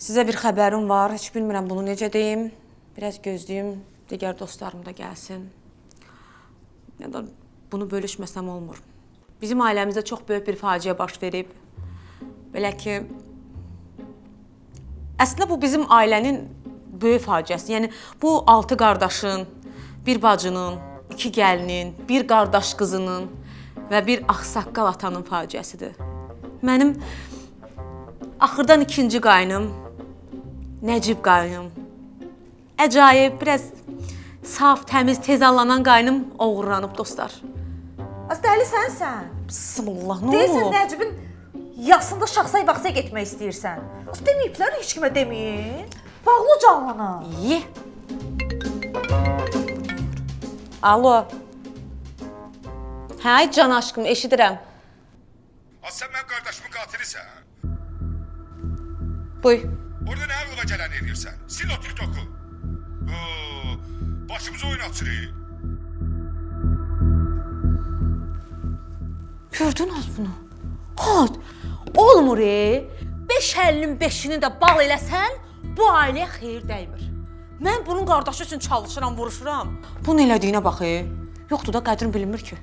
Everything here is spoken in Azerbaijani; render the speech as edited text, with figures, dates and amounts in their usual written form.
Sizə bir xəbərim var, heç bilmirəm bunu necə deyim. Biraz gözləyim, digər dostlarım da gəlsin. Ya da bunu bölüşməsəm olmur. Bizim ailəmizdə çox böyük bir faciə baş verib. Belə ki, əslində bu bizim ailənin böyük faciəsi. Yəni, bu 6 qardaşın, bir bacının, 2 gəlinin, bir qardaş qızının və bir ağsaqqal atanın faciəsidir. Mənim axırdan ikinci qaynım, Nəcib qaynım, əcaib, biraz saf, təmiz, tez anlanan qaynım oğurlanıb, dostlar. Az dəli sənsən. Bismillah, nə Deyirsən olub? Nəcibin yasında şaxsay-baxsaya getmək istəyirsən. Az deməyiblər, heç kimə deməyin. Bağlı canlına. İyi. Alo. Hə, can aşkım, eşidirəm. Az sən mənim qardaşımın qatilisən. Buyur. Orada nə ağlıma gələn edirsən? Sil o TikToku. Başımıza oyun açırıq. Gördünüz bunu? Hot, olmur 5 əlinin 5'ini də bal eləsən, bu ailəyə xeyir dəymir. Mən bunun qardaşı üçün çalışıram, vuruşuram. Bunun elədiyinə bax, yoxdur da qədrin bilinmir ki.